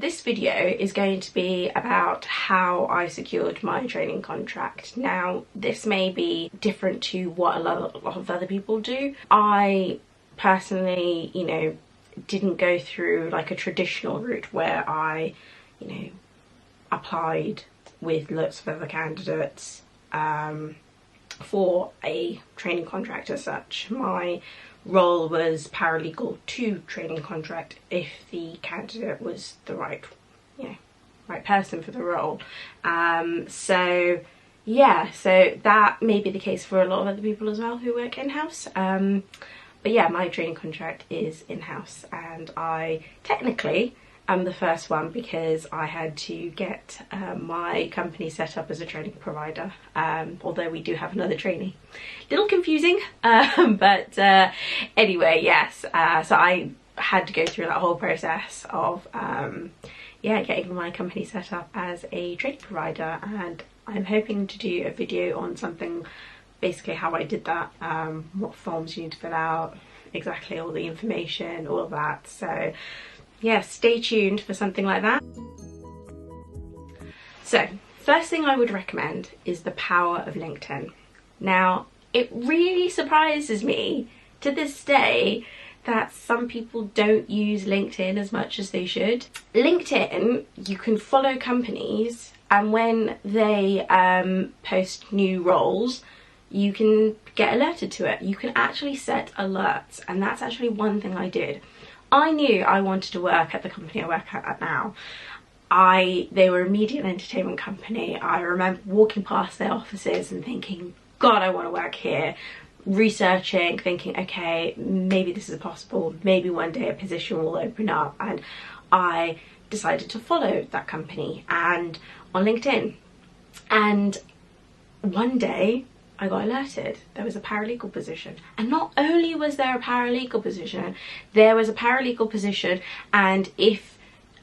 this video is going to be about how I secured my training contract. Now, this may be different to what a lot of other people do. I personally, you know, didn't go through like a traditional route where I, you know, applied with lots of other candidates for a training contract as such. My role was paralegal to training contract if the candidate was the right, you know, right person for the role. So yeah, so that may be the case for a lot of other people as well who work in-house. But yeah, my training contract is in-house, and I technically am the first one because I had to get my company set up as a training provider, although we do have another trainee. Little confusing, but anyway, yes. So I had to go through that whole process of yeah, getting my company set up as a training provider, and I'm hoping to do a video on something, basically how I did that, what forms you need to fill out, exactly all the information, all of that. So yeah, stay tuned for something like that. So first thing I would recommend is the power of LinkedIn. Now, it really surprises me to this day that some people don't use LinkedIn as much as they should. LinkedIn, you can follow companies, and when they post new roles, you can get alerted to it. You can actually set alerts, and that's actually one thing I did. I knew I wanted to work at the company I work at now. They were a media and entertainment company. I remember walking past their offices and thinking, God, I want to work here. Researching, thinking, okay, maybe this is possible. Maybe one day a position will open up. And I decided to follow that company and on LinkedIn. And one day I got alerted there was a paralegal position, and not only was there a paralegal position, there was a paralegal position, and if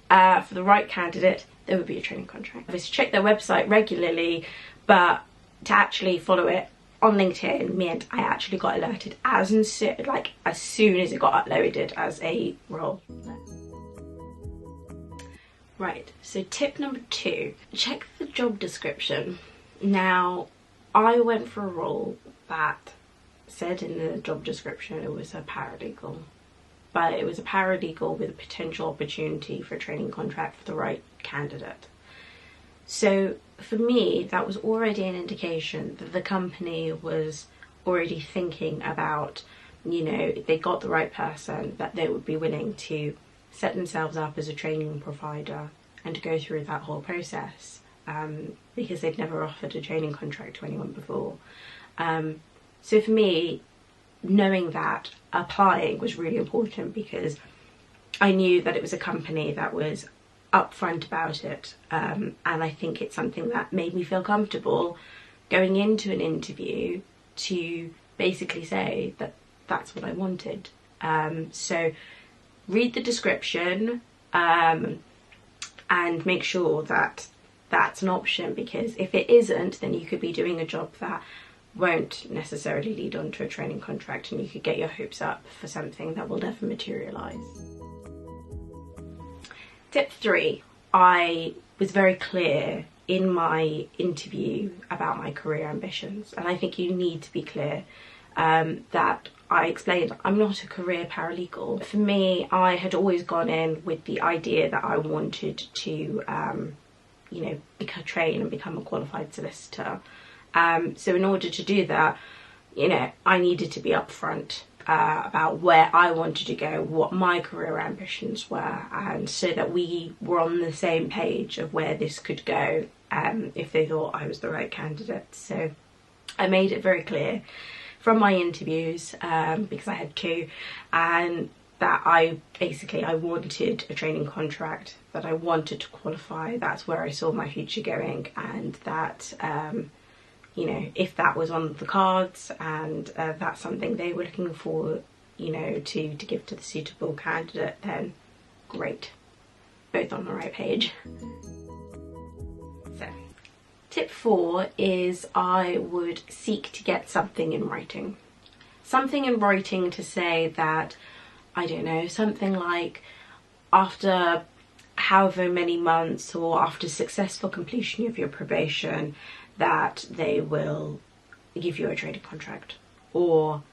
for the right candidate there would be a training contract. I was to check their website regularly, but to actually follow it on LinkedIn meant I actually got alerted as soon as it got uploaded as a role. Right, so tip number 2, check the job description. Now, I went for a role that said in the job description it was a paralegal, but it was a paralegal with a potential opportunity for a training contract for the right candidate. So for me, that was already an indication that the company was already thinking about, you know, if they got the right person, that they would be willing to set themselves up as a training provider and to go through that whole process. Because they'd never offered a training contract to anyone before. So for me, knowing that, applying was really important because I knew that it was a company that was upfront about it, and I think it's something that made me feel comfortable going into an interview to basically say that that's what I wanted. So read the description and make sure that that's an option, because if it isn't, then you could be doing a job that won't necessarily lead on to a training contract, and you could get your hopes up for something that will never materialise. Tip 3, I was very clear in my interview about my career ambitions, and I think you need to be clear that I explained I'm not a career paralegal. For me, I had always gone in with the idea that I wanted to you know, train and become a qualified solicitor. So in order to do that, you know, I needed to be upfront about where I wanted to go, what my career ambitions were, and so that we were on the same page of where this could go if they thought I was the right candidate. So I made it very clear from my interviews, because I had 2, and that I wanted a training contract, that I wanted to qualify, that's where I saw my future going, and that you know, if that was on the cards and that's something they were looking for, you know, to give to the suitable candidate, then great, both on the right page. So tip 4 is I would seek to get something in writing. Something in writing to say that, I don't know, something like, after however many months or after successful completion of your probation that they will give you a training contract, or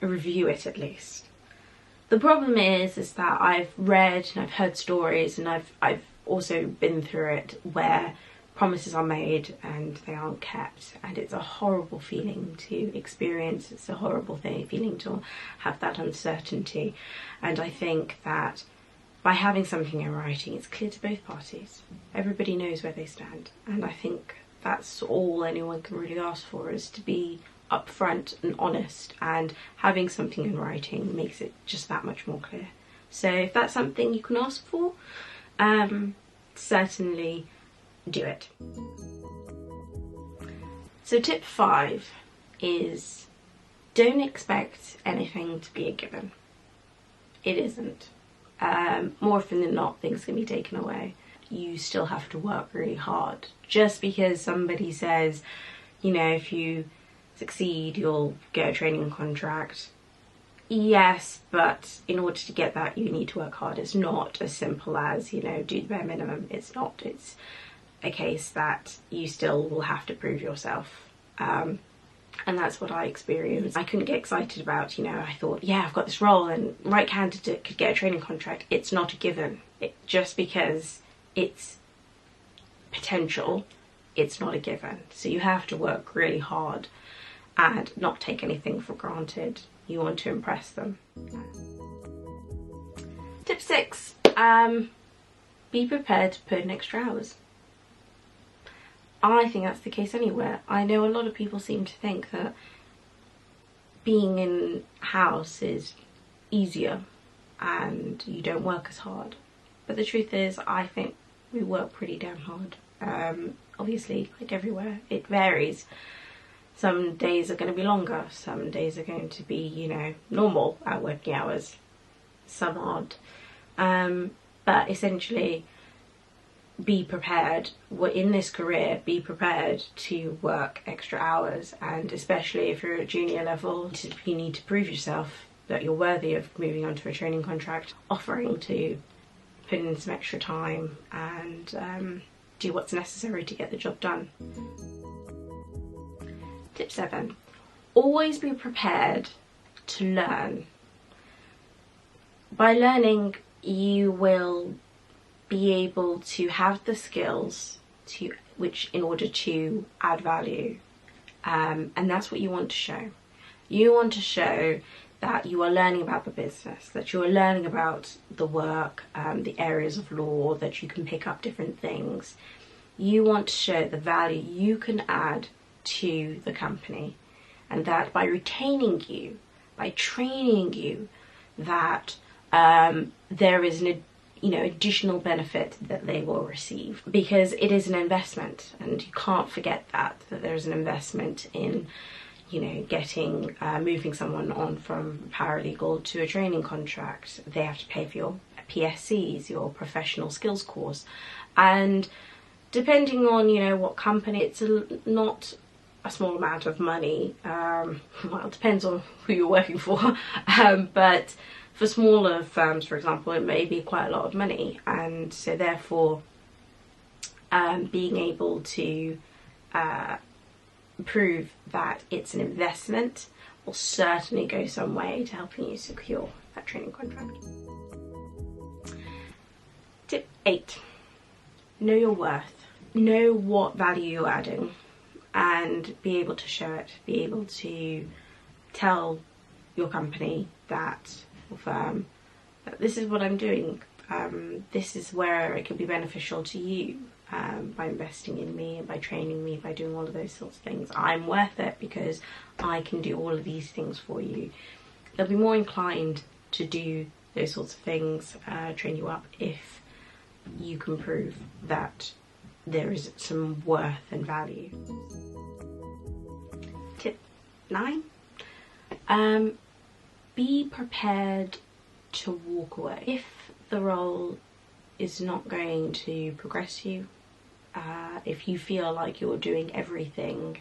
review it at least. The problem is that I've read and I've heard stories, and I've also been through it, where promises are made and they aren't kept, and it's a horrible feeling to experience. It's a horrible feeling to have that uncertainty, and I think that by having something in writing, it's clear to both parties. Everybody knows where they stand, and I think that's all anyone can really ask for, is to be upfront and honest, and having something in writing makes it just that much more clear. So if that's something you can ask for, certainly do it. So tip 5 is, don't expect anything to be a given. It isn't. More often than not, things can be taken away. You still have to work really hard. Just because somebody says, you know, if you succeed, you'll get a training contract. Yes, but in order to get that, you need to work hard. It's not as simple as, you know, do the bare minimum. It's not. It's a case that you still will have to prove yourself. And that's what I experienced. I couldn't get excited about, you know, I thought, yeah, I've got this role and right candidate could get a training contract. It's not a given. Just because it's potential, it's not a given. So you have to work really hard and not take anything for granted. You want to impress them. Tip 6, be prepared to put in extra hours. I think that's the case anywhere. I know a lot of people seem to think that being in-house is easier and you don't work as hard. But the truth is, I think we work pretty damn hard. Obviously, like everywhere, it varies. Some days are going to be longer, some days are going to be, you know, normal working hours, some aren't. But essentially, be prepared. In this career, be prepared to work extra hours, and especially if you're at junior level, you need to prove yourself that you're worthy of moving on to a training contract, offering to put in some extra time and do what's necessary to get the job done. Tip 7, always be prepared to learn. By learning, you will be able to have the skills in order to add value, and that's what you want to show. You want to show that you are learning about the business, that you are learning about the work, the areas of law, that you can pick up different things. You want to show the value you can add to the company, and that by retaining you, by training you, that there is an additional benefit that they will receive, because it is an investment, and you can't forget that there's an investment in, you know, getting moving someone on from paralegal to a training contract. They have to pay for your PSCs, your professional skills course, and depending on, you know, what company, it's not a small amount of money. Well, it depends on who you're working for, but for smaller firms, for example, it may be quite a lot of money, and so therefore being able to prove that it's an investment will certainly go some way to helping you secure that training contract. Tip 8, know your worth. Know what value you're adding and be able to show it, be able to tell your company, that firm, that this is what I'm doing, this is where it can be beneficial to you, by investing in me and by training me, by doing all of those sorts of things. I'm worth it because I can do all of these things for you. They'll be more inclined to do those sorts of things, train you up, if you can prove that there is some worth and value. Tip 9, be prepared to walk away. If the role is not going to progress you, if you feel like you're doing everything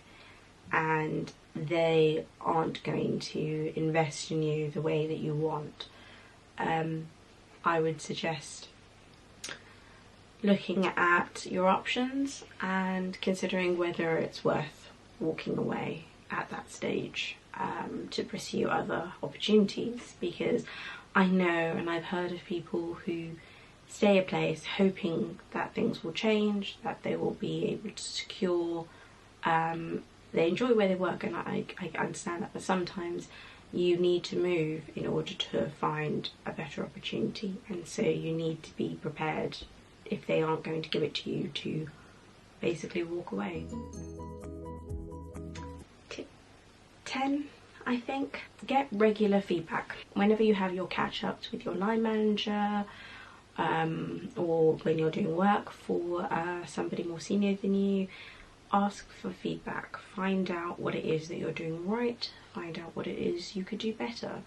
and they aren't going to invest in you the way that you want, I would suggest looking at your options and considering whether it's worth walking away at that stage to pursue other opportunities, because I know and I've heard of people who stay a place hoping that things will change, that they will be able to secure, they enjoy where they work, and I understand that, but sometimes you need to move in order to find a better opportunity, and so you need to be prepared if they aren't going to give it to you to basically walk away. Tip 10, I think, get regular feedback. Whenever you have your catch-ups with your line manager, or when you're doing work for somebody more senior than you, ask for feedback. Find out what it is that you're doing right, find out what it is you could do better,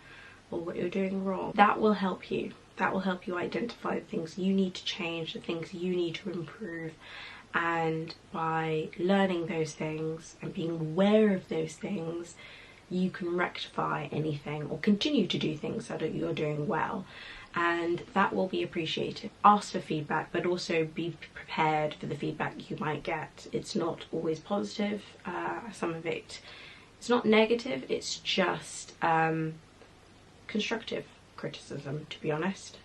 or what you're doing wrong. That will help you. That will help you identify the things you need to change, the things you need to improve, and by learning those things and being aware of those things, you can rectify anything or continue to do things that you're doing well, and that will be appreciated. Ask for feedback, but also be prepared for the feedback you might get. It's not always positive. Some of it, it's not negative, it's just constructive criticism, to be honest,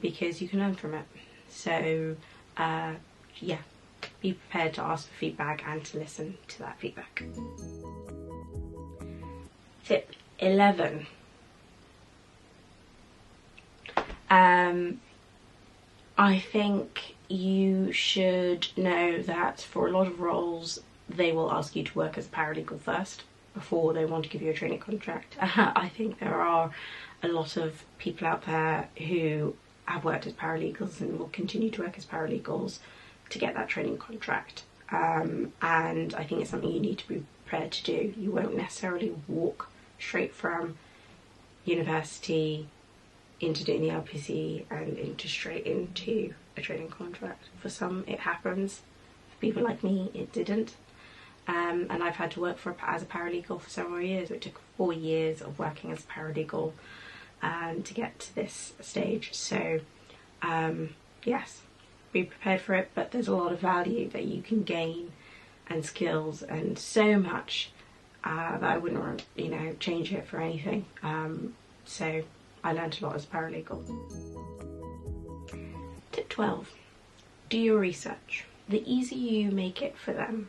because you can learn from it. So yeah, be prepared to ask for feedback and to listen to that feedback. Tip 11. I think you should know that for a lot of roles they will ask you to work as a paralegal first before they want to give you a training contract. I think there are a lot of people out there who have worked as paralegals and will continue to work as paralegals to get that training contract, and I think it's something you need to be prepared to do. You won't necessarily walk straight from university into doing the LPC and straight into a training contract. For some it happens, for people like me it didn't, and I've had to work as a paralegal for several years. It took 4 years of working as a paralegal to get to this stage. So yes, be prepared for it, but there's a lot of value that you can gain and skills and so much that I wouldn't, change it for anything. So I learned a lot as a paralegal. Tip 12, do your research. The easier you make it for them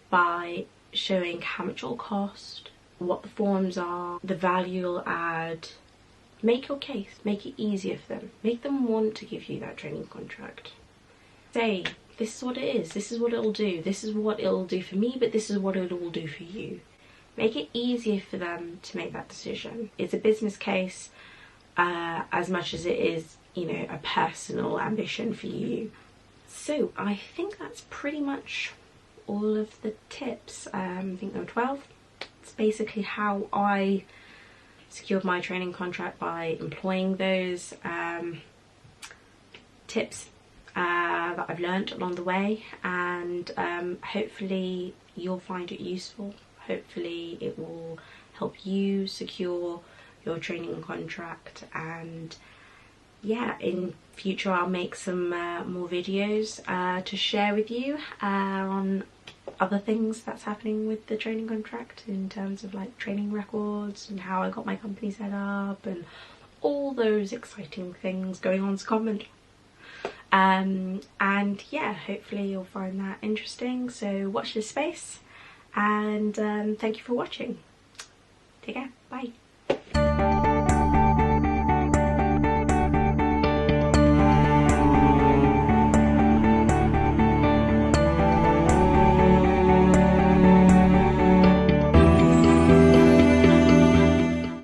by showing how much it'll cost, what the forms are, the value you'll add, make your case, make it easier for them, make them want to give you that training contract. Say, this is what it is, this is what it'll do, this is what it'll do for me, but this is what it will do for you. Make it easier for them to make that decision. It's a business case as much as it is, a personal ambition for you. So I think that's pretty much all of the tips. I think there were 12. It's basically how I secured my training contract, by employing those tips that I've learned along the way, and hopefully you'll find it useful. Hopefully it will help you secure your training contract, and yeah, in future I'll make some more videos to share with you on other things that's happening with the training contract, in terms of like training records and how I got my company set up and all those exciting things going on as comment. And yeah, hopefully you'll find that interesting, so watch this space, and thank you for watching. Take care, bye.